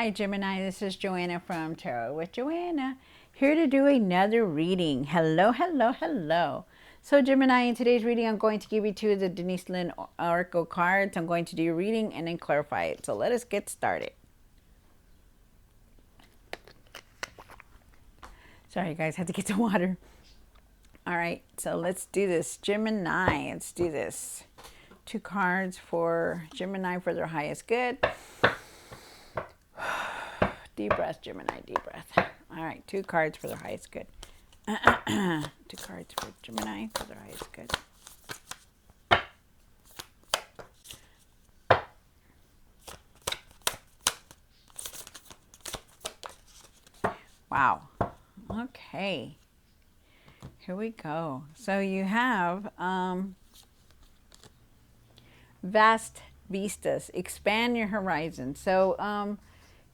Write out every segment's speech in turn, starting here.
Hi Gemini, this is Joanna from Tarot with Joanna, here to do another reading. Hello, hello, hello. So Gemini, in today's reading, I'm going to give you two of the Denise Lynn Oracle cards. I'm going to do your reading and then clarify it. So let us get started. Sorry guys, had to get some water. All right, so let's do this. Gemini, let's do this. Two cards for Gemini for their highest good. Deep breath, Gemini, deep breath. All right, two cards for their highest good. Two cards for Gemini for their highest good. Wow. Okay. Here we go. So you have vast vistas. Expand your horizon. So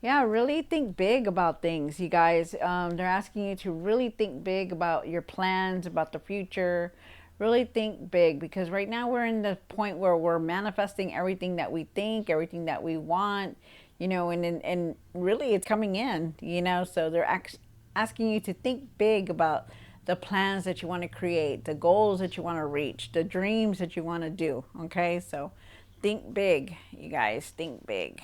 yeah, really think big about things, you guys. They're asking you to really think big about your plans, about the future. Really think big, because right now we're in the point where we're manifesting everything that we think, everything that we want, you know, and really it's coming in, you know. So they're asking you to think big about the plans that you want to create, the goals that you want to reach, the dreams that you want to do. Okay, so think big, you guys. Think big.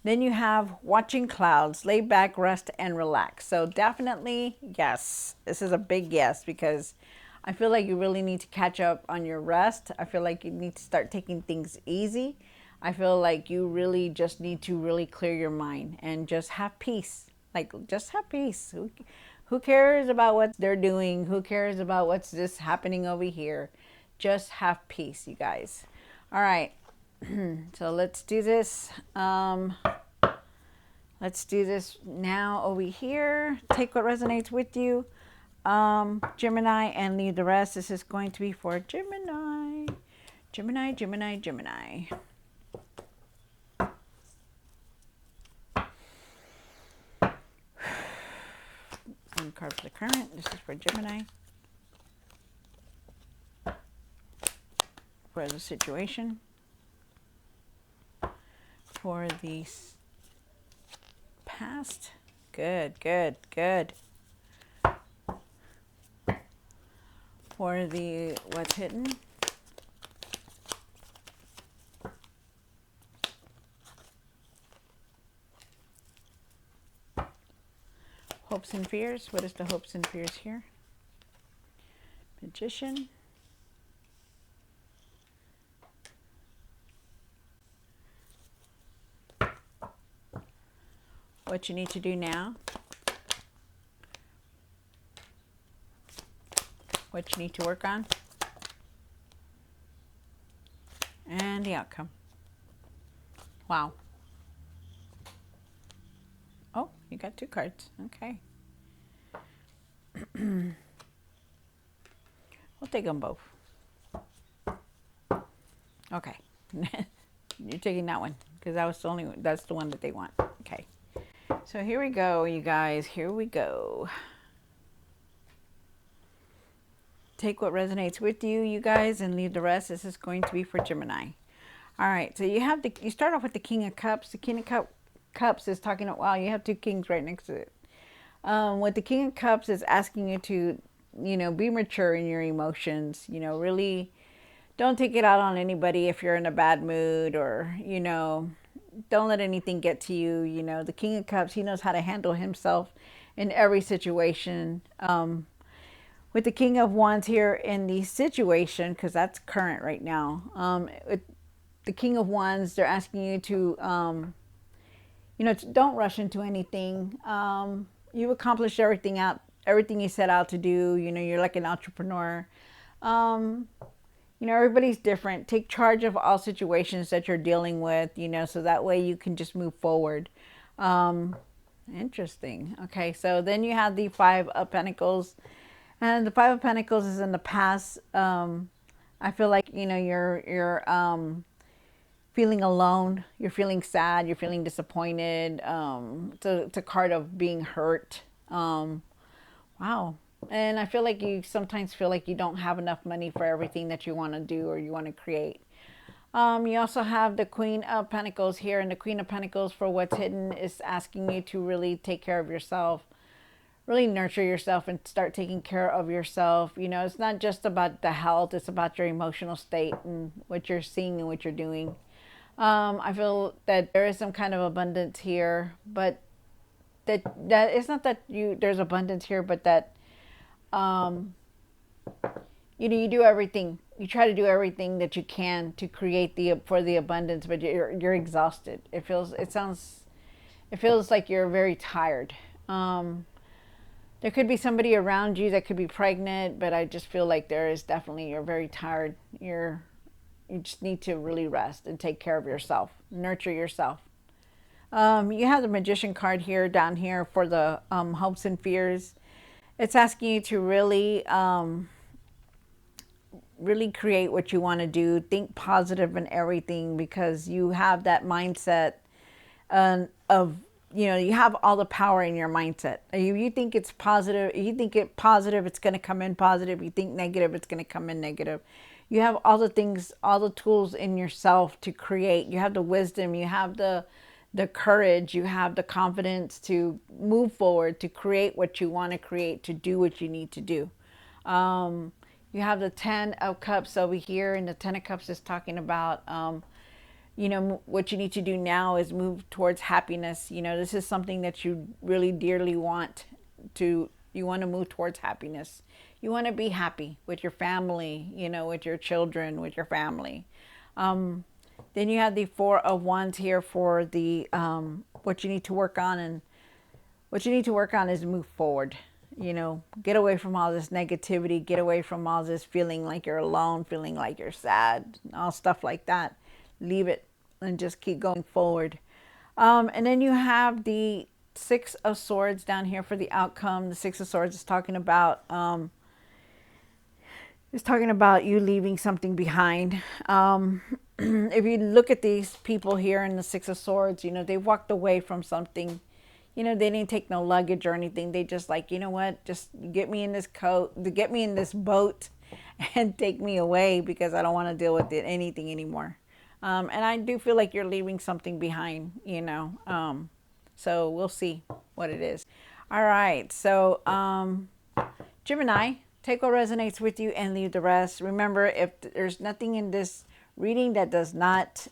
Then you have watching clouds, lay back, rest, and relax. So definitely, yes, this is a big yes, because I feel like you really need to catch up on your rest. I feel like you need to start taking things easy. I feel like you really just need to really clear your mind and just have peace. Like, just have peace. Who cares about what they're doing? Who cares about what's just happening over here? Just have peace, you guys. All right. So let's do this. Let's do this now over here. Take what resonates with you, Gemini, and leave the rest. This is going to be for Gemini. Gemini, Gemini, Gemini. One card for the current. This is for Gemini. For the situation. For the past. Good, good, good. For the what's hidden. Hopes and fears. What is the hopes and fears here? Magician. What you need to do now. What you need to work on. And the outcome. Wow. Oh, you got two cards. Okay. We'll take them both. Okay. You're taking that one because that's the one that they want. Okay. So here we go, you guys. Here we go. Take what resonates with you, you guys, and leave the rest. This is going to be for Gemini. All right. So you start off with the King of Cups. The King of Cups is talking about, wow, you have two kings right next to it. What the King of Cups is asking you to, you know, be mature in your emotions. You know, really don't take it out on anybody if you're in a bad mood, or, you know, don't let anything get to you. You know, the King of Cups, he knows how to handle himself in every situation. With the King of Wands here in the situation, because that's current right now, with the King of Wands, they're asking you to, you know, don't rush into anything. You've accomplished everything you set out to do. You know, you're like an entrepreneur. You know, everybody's different. Take charge of all situations that you're dealing with, you know, so that way you can just move forward. Interesting. Okay, so then you have the Five of Pentacles. And the Five of Pentacles is in the past. I feel like, you know, you're feeling alone. You're feeling sad. You're feeling disappointed. It's a card of being hurt. Wow. And I feel like you sometimes feel like you don't have enough money for everything that you want to do or you want to create. You also have the Queen of Pentacles here, and the Queen of Pentacles, for what's hidden, is asking you to really take care of yourself, really nurture yourself and start taking care of yourself. You know, it's not just about the health, it's about your emotional state and what you're seeing and what you're doing. I feel that there is some kind of abundance here, but that it's not that there's abundance here, but that um, you know, you do everything. You try to do everything that you can to create the abundance, but you're exhausted. It feels like you're very tired. There could be somebody around you that could be pregnant, but I just feel like there is definitely, you're very tired. You just need to really rest and take care of yourself, nurture yourself. You have the Magician card here, down here, for the hopes and fears. It's asking you to really create what you want to do. Think positive in everything, because you have that mindset of, you know, you have all the power in your mindset. You think it's positive, you think it positive, it's going to come in positive. You think negative, it's going to come in negative. You have all the things, all the tools in yourself to create. You have the wisdom, you have the courage, you have the confidence to move forward, to create what you want to create, to do what you need to do. You have the 10 of Cups over here, and the 10 of Cups is talking about, you know, what you need to do now is move towards happiness. You know, this is something that you really dearly want to, you want to move towards happiness. You want to be happy with your family, you know, with your children, with your family. Then you have the 4 of Wands here for the, what you need to work on. And what you need to work on is move forward. You know, get away from all this negativity, get away from all this feeling like you're alone, feeling like you're sad, all stuff like that. Leave it and just keep going forward. And then you have the 6 of Swords down here for the outcome. The 6 of Swords is talking about you leaving something behind. If you look at these people here in the 6 of Swords, you know, they walked away from something. You know, they didn't take no luggage or anything. They just like, you know what, just get me in this get me in this boat and take me away, because I don't want to deal with anything anymore. And I do feel like you're leaving something behind, you know. So we'll see what it is. All right. So Gemini, take what resonates with you and leave the rest. Remember, if there's nothing in this reading that does not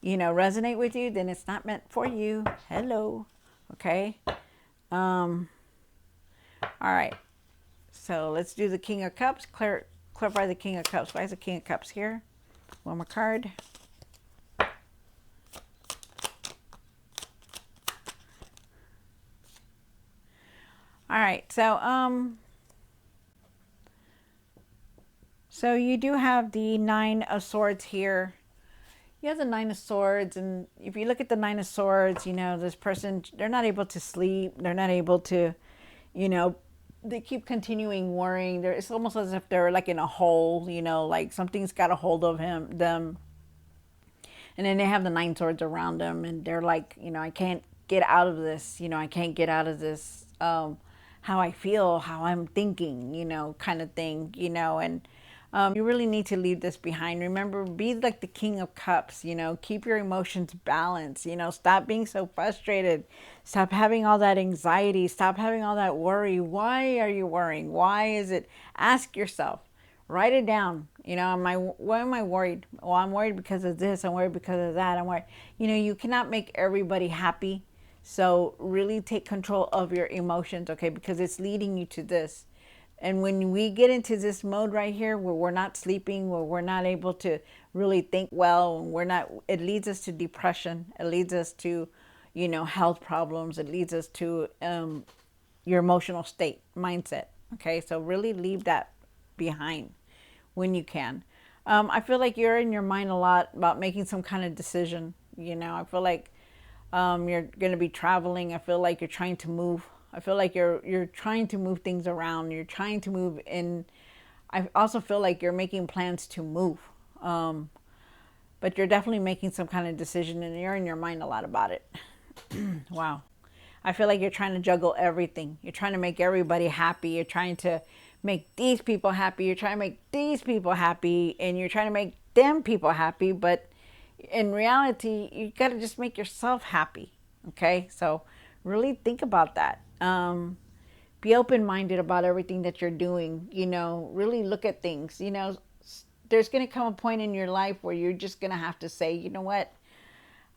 you know, resonate with you, then it's not meant for you. Hello. Okay. All right. So let's do the King of Cups. Clarify the King of Cups. Why is the King of Cups here? One more card. All right. So you do have the 9 of Swords here. You have the 9 of Swords, and if you look at the 9 of Swords, you know, this person, they're not able to sleep. They're not able to, you know, they keep continuing worrying. It's almost as if they're like in a hole, you know, like something's got a hold of them. And then they have the 9 swords around them, and they're like, you know, I can't get out of this. You know, I can't get out of this, how I feel, how I'm thinking, you know, kind of thing, you know. And you really need to leave this behind. Remember, be like the King of Cups, you know, keep your emotions balanced, you know, stop being so frustrated. Stop having all that anxiety. Stop having all that worry. Why are you worrying? Why is it? Ask yourself, write it down. You know, why am I worried? Well, I'm worried because of this. I'm worried because of that. I'm worried. You know, you cannot make everybody happy. So really take control of your emotions, okay? Because it's leading you to this. And when we get into this mode right here where we're not sleeping, where we're not able to really think well, it leads us to depression. It leads us to, you know, health problems. It leads us to your emotional state, mindset. Okay, so really leave that behind when you can. I feel like you're in your mind a lot about making some kind of decision. You know, I feel like you're going to be traveling. I feel like you're trying to move. I feel like you're trying to move things around. You're trying to move in. I also feel like you're making plans to move. But you're definitely making some kind of decision, and you're in your mind a lot about it. Wow. I feel like you're trying to juggle everything. You're trying to make everybody happy. You're trying to make these people happy. You're trying to make these people happy. And you're trying to make them people happy, but in reality, you got to just make yourself happy. Okay, so really think about that. Be open minded about everything that you're doing. Really look at things. There's going to come a point in your life where you're just going to have to say, you know what,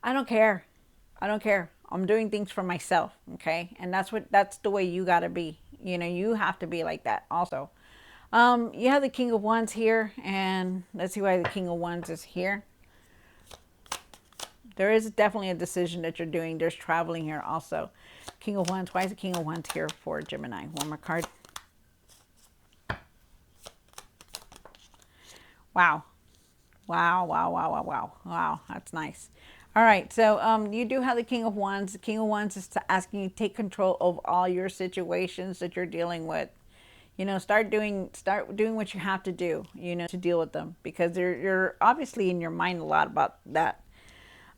I don't care. I don't care. I'm doing things for myself. Okay, and that's the way you got to be. You have to be like that also. You have the King of Wands here, and let's see why the King of Wands is here. There is definitely a decision that you're doing. There's traveling here also. King of Wands. Why is the King of Wands here for Gemini? One more card. Wow. Wow, wow, wow, wow, wow. Wow, that's nice. All right, so you do have the King of Wands. The King of Wands is asking you to take control of all your situations that you're dealing with. Start doing what you have to do, to deal with them, because you're obviously in your mind a lot about that.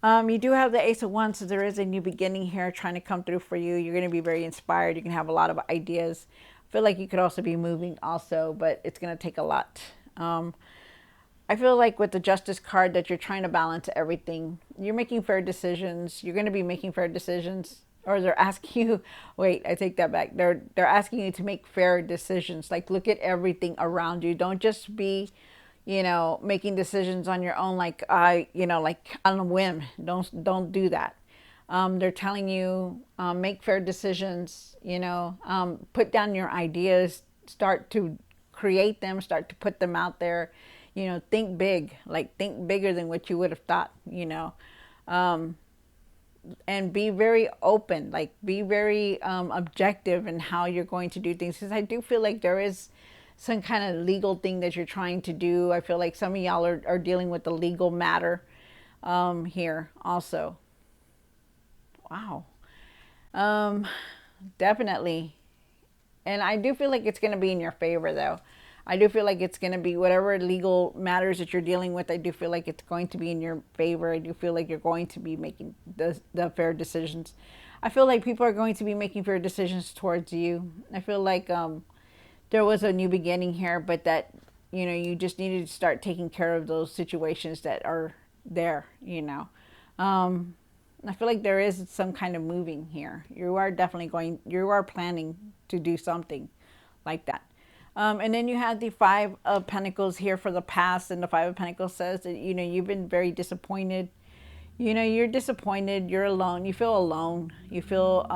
You do have the Ace of Wands, so there is a new beginning here trying to come through for you. You're going to be very inspired. You can have a lot of ideas. I feel like you could also be moving also, but it's going to take a lot. I feel like with the Justice card that you're trying to balance everything. You're making fair decisions. You're going to be making fair decisions. Or they're asking you, wait, I take that back. They're asking you to make fair decisions. Like, look at everything around you. Don't just be, making decisions on your own, like like on a whim. Don't do that. They're telling you, make fair decisions. Put down your ideas. Start to create them. Start to put them out there. Think big. Like, think bigger than what you would have thought. And be very open, like be very objective in how you're going to do things, because I do feel like there is some kind of legal thing that you're trying to do. I feel like some of y'all are dealing with the legal matter here also. Wow. um Definitely. And I do feel like it's going to be in your favor, though. I do feel like it's going to be whatever legal matters that you're dealing with. I do feel like it's going to be in your favor. I do feel like you're going to be making the fair decisions. I feel like people are going to be making fair decisions towards you. I feel like there was a new beginning here, but that, you just needed to start taking care of those situations that are there, I feel like there is some kind of moving here. You are planning to do something like that. And then you have the Five of Pentacles here for the past, and the Five of Pentacles says that, you've been very disappointed. You're disappointed, you're alone, you feel alone, you feel,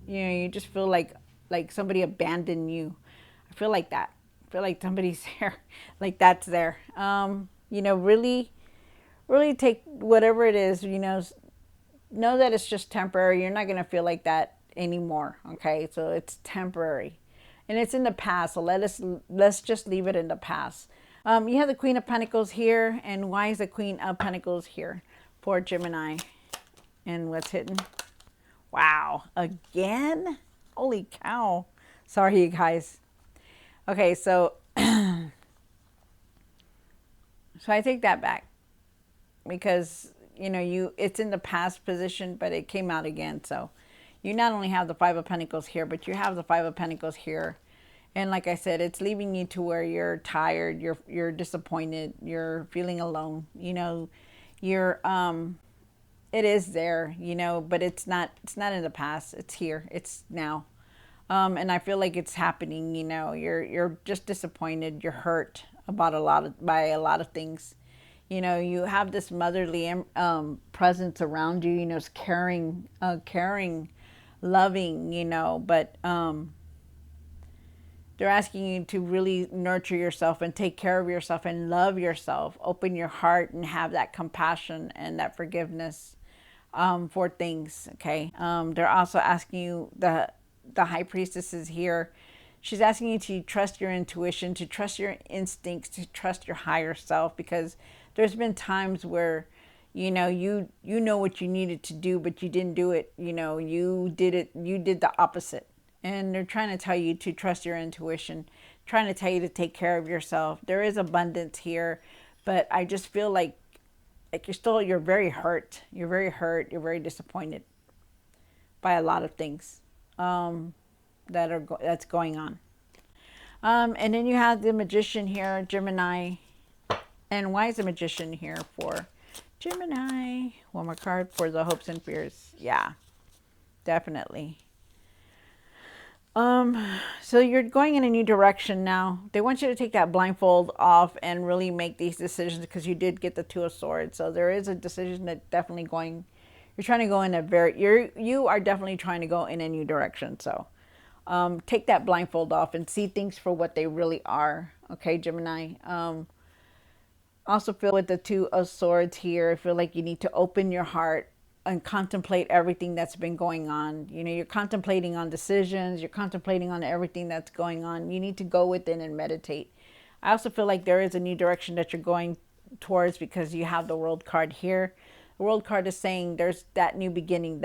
you just feel like somebody abandoned you. I feel like that. I feel like somebody's there, like that's there. Really, really take whatever it is, know that it's just temporary. You're not going to feel like that anymore. Okay. So it's temporary and it's in the past. So let's just leave it in the past. You have the Queen of Pentacles here. And why is the Queen of Pentacles here for Gemini? And what's hidden? Wow. Again? Holy cow. Sorry, you guys. Okay. So I take that back, because it's in the past position, but it came out again. So you not only have the Five of Pentacles here, but you have the Five of Pentacles here. And like I said, it's leaving you to where you're tired, you're disappointed, you're feeling alone. You're it is there, but it's not in the past. It's here. It's now. And I feel like it's happening. You're just disappointed. You're hurt about by a lot of things. You have this motherly presence around you. It's caring, loving. But they're asking you to really nurture yourself and take care of yourself and love yourself. Open your heart and have that compassion and that forgiveness for things. Okay. They're also asking you, the High Priestess is here. She's asking you to trust your intuition, to trust your instincts, to trust your higher self, because there's been times where, you know what you needed to do, but you didn't do it. You did the opposite. And they're trying to tell you to trust your intuition, trying to tell you to take care of yourself. There is abundance here, but I just feel like you're very hurt. You're very hurt. You're very disappointed by a lot of things that's going on. And then you have the Magician here, Gemini. And why is the Magician here for Gemini? One more card for the hopes and fears. Yeah, definitely. So you're going in a new direction now. They want you to take that blindfold off and really make these decisions because you did get the Two of Swords. So there is a decision that definitely going, you're trying to go in a you are definitely trying to go in a new direction. So take that blindfold off and see things for what they really are. Okay, Gemini. Also feel with the Two of Swords here, I feel like you need to open your heart and contemplate everything that's been going on. You know, you're contemplating on decisions, you're contemplating on everything that's going on. You need to go within and meditate. I also feel like there is a new direction that you're going towards because you have the World card here. The World card is saying there's that new beginning,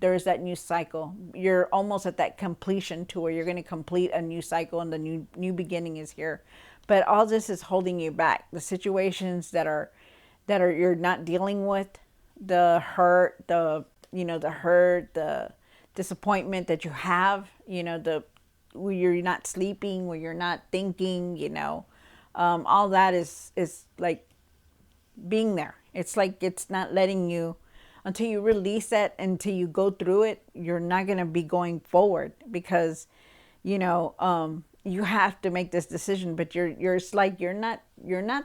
there's that new cycle. You're almost at that completion to where you're going to complete a new cycle and the new beginning is here. But all this is holding you back. The situations that are you're not dealing with, the hurt, the disappointment that you have, where you're not sleeping, where you're not thinking, all that is like being there. It's like it's not letting you, until you release it, until you go through it, you're not going to be going forward because, you have to make this decision, but it's like you're not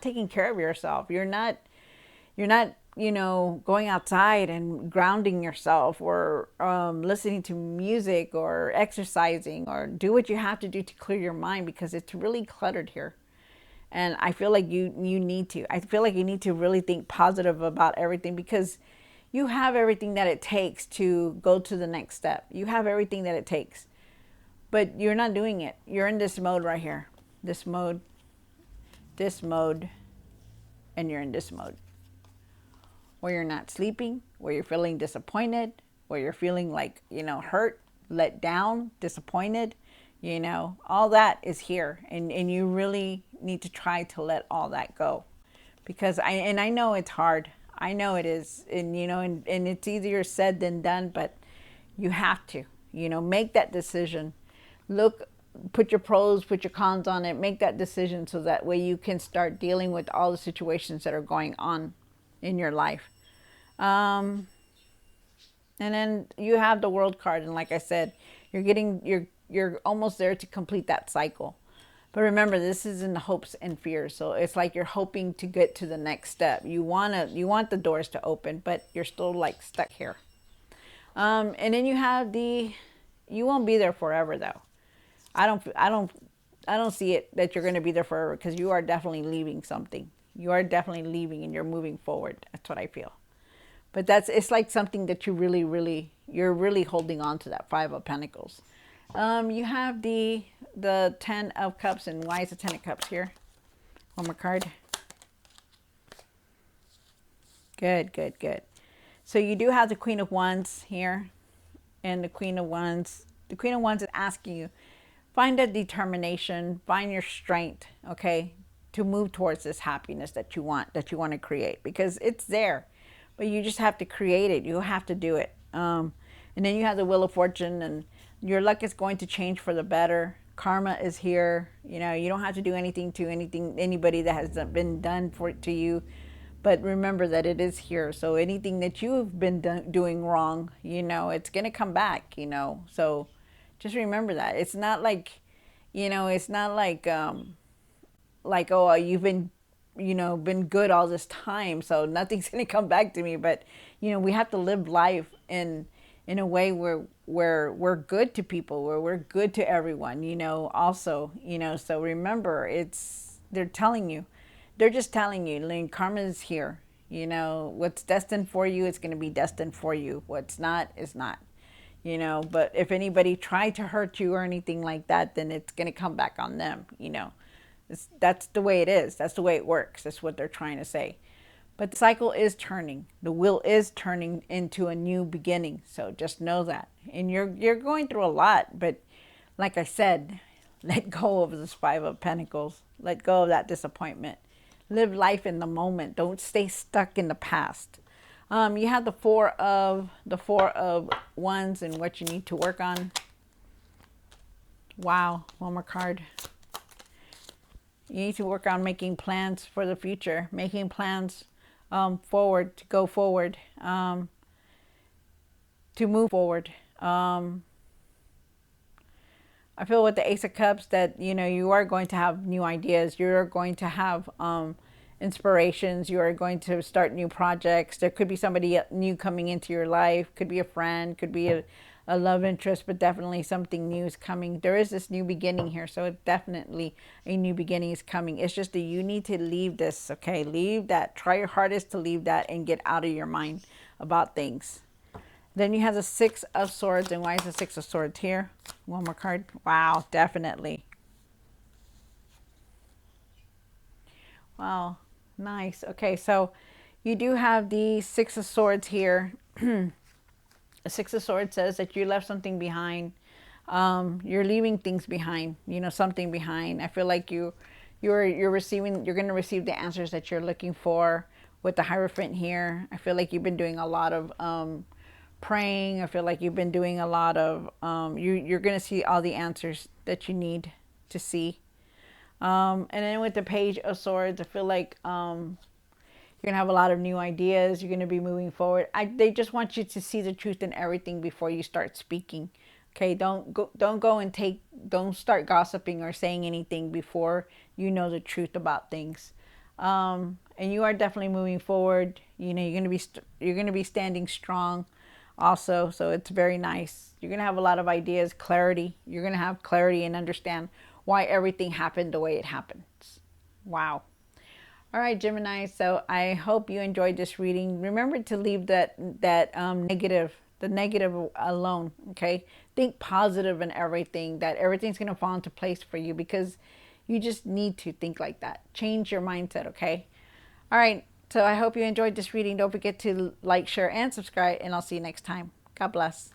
taking care of yourself. You're not going outside and grounding yourself or listening to music or exercising or do what you have to do to clear your mind because it's really cluttered here. And I feel like you need to. I feel like you need to really think positive about everything because you have everything that it takes to go to the next step. You have everything that it takes. But you're not doing it. You're in this mode right here. This mode, and you're in this mode. Where you're not sleeping, where you're feeling disappointed, where you're feeling like, hurt, let down, disappointed, all that is here. And you really need to try to let all that go. Because I know it's hard. I know it is. And, and it's easier said than done, but you have to, make that decision. Put your pros, put your cons on it, make that decision so that way you can start dealing with all the situations that are going on in your life. And then you have the World card, and like I said, you're almost there to complete that cycle. But remember, this is in the hopes and fears, so it's like you're hoping to get to the next step. You want the doors to open, but you're still like stuck here. And then you have you won't be there forever though. I don't see it that you're going to be there forever because you are definitely leaving something. You are definitely leaving and you're moving forward. That's what I feel. But it's like something that you're really holding on to, that Five of Pentacles. You have the Ten of Cups, and why is the Ten of Cups here? One more card. Good. So you do have the Queen of Wands here, and the Queen of Wands. The Queen of Wands is asking you, find a determination, find your strength, okay, to move towards this happiness that you want to create, because it's there, but you just have to create it. You have to do it. And then you have the Wheel of Fortune, and your luck is going to change for the better. Karma is here. You don't have to do anything to anybody that has been done to you. But remember that it is here. So anything that you've been doing wrong, it's going to come back, So just remember that. It's not like, oh, you've been, been good all this time, so nothing's going to come back to me. But, we have to live life in a way where we're good to people, where we're good to everyone, also, so remember, they're just telling you, karma is here. What's destined for you, it's going to be destined for you. What's not is not. But if anybody tried to hurt you or anything like that, then it's going to come back on them. That's the way it is. That's the way it works. That's what they're trying to say. But the cycle is turning. The wheel is turning into a new beginning. So just know that. And you're going through a lot. But like I said, let go of this Five of Pentacles. Let go of that disappointment. Live life in the moment. Don't stay stuck in the past. You have the Four of Wands and what you need to work on. Wow, one more card. You need to work on making plans for the future, making plans forward, to go forward, to move forward. I feel with the Ace of Cups that, you know, you are going to have new ideas. You're going to have inspirations. You are going to start new projects. There could be somebody new coming into your life. Could be a friend. Could be a love interest, but definitely something new is coming. There is this new beginning here. So it definitely a new beginning is coming. It's just that you need to leave this, okay? Leave that. Try your hardest to leave that and get out of your mind about things. Then you have the Six of Swords. And why is the Six of Swords here? One more card. Wow, definitely. Wow, nice. Okay, so you do have the Six of Swords here. The Six of Swords says that you left something behind. You're leaving things behind. You know, something behind. I feel like you're receiving. You're going to receive the answers that you're looking for with the Hierophant here. I feel like you've been doing a lot of praying. I feel like you've been doing a lot of, you're going to see all the answers that you need to see. And then with the Page of Swords, I feel like you're going to have a lot of new ideas. You're going to be moving forward. They just want you to see the truth in everything before you start speaking. Okay, don't start gossiping or saying anything before you know the truth about things. And you are definitely moving forward. You know, you're going to be standing strong also, so it's very nice. You're going to have a lot of ideas, clarity. You're going to have clarity and understand why everything happened the way it happens. Wow. All right, Gemini. So I hope you enjoyed this reading. Remember to leave the negative alone. Okay, think positive in everything. That everything's gonna fall into place for you because you just need to think like that. Change your mindset. Okay. All right. So I hope you enjoyed this reading. Don't forget to like, share, and subscribe. And I'll see you next time. God bless.